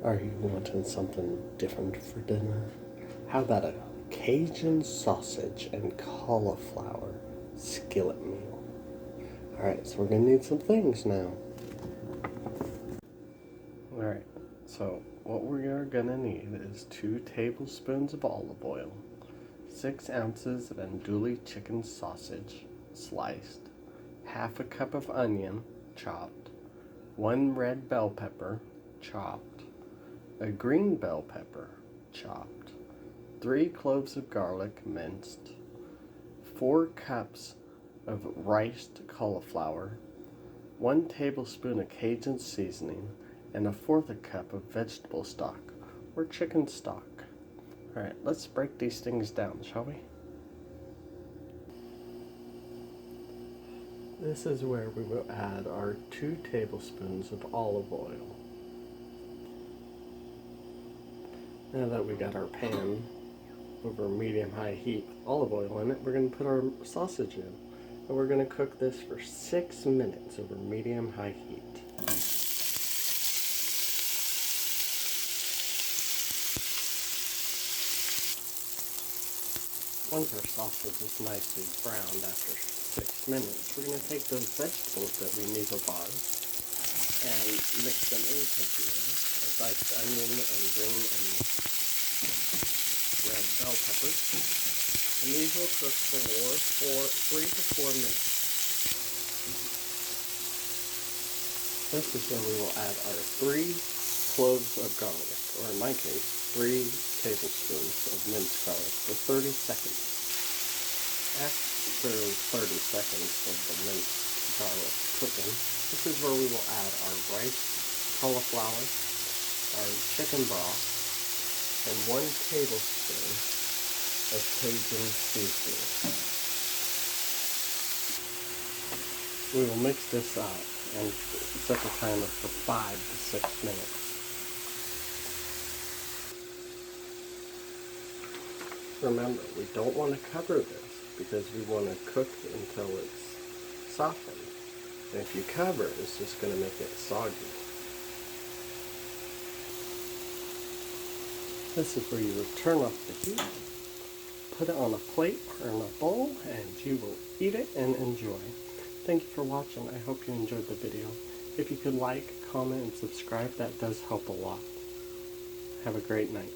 Are you wanting something different for dinner? How about a Cajun sausage and cauliflower skillet meal? Alright, so we're gonna need some things now. Alright, so what we are gonna need is 2 tablespoons of olive oil, 6 ounces of andouille chicken sausage sliced, half a cup of onion chopped, 1 red bell pepper chopped, a green bell pepper chopped, 3 cloves of garlic minced, 4 cups of riced cauliflower, 1 tablespoon of Cajun seasoning, and 1/4 cup of vegetable stock or chicken stock. Alright, let's break these things down, shall we? This is where we will add our 2 tablespoons of olive oil. Now that we got our pan over medium-high heat with olive oil in it, we're going to put our sausage in. And we're going to cook this for 6 minutes over medium-high heat. Once our sausage is nicely browned after 6 minutes, we're going to take those vegetables that we mesopaused and mix them into here. A diced onion and green and red bell peppers. And these will cook for 3 to 4 minutes. This is where we will add our 3 cloves of garlic, or in my case, 3 tablespoons of minced garlic for 30 seconds. After 30 seconds of the minced garlic cooking, this is where we will add our rice, cauliflower, our chicken broth, and 1 tablespoon of Cajun seasoning. We will mix this up and set the timer for 5 to 6 minutes. Remember, we don't want to cover this because we want to cook until it's softened. And if you cover it, it's just going to make it soggy. This is where you will turn off the heat, put it on a plate or in a bowl, and you will eat it and enjoy. Thank you for watching. I hope you enjoyed the video. If you could like, comment, and subscribe, that does help a lot. Have a great night.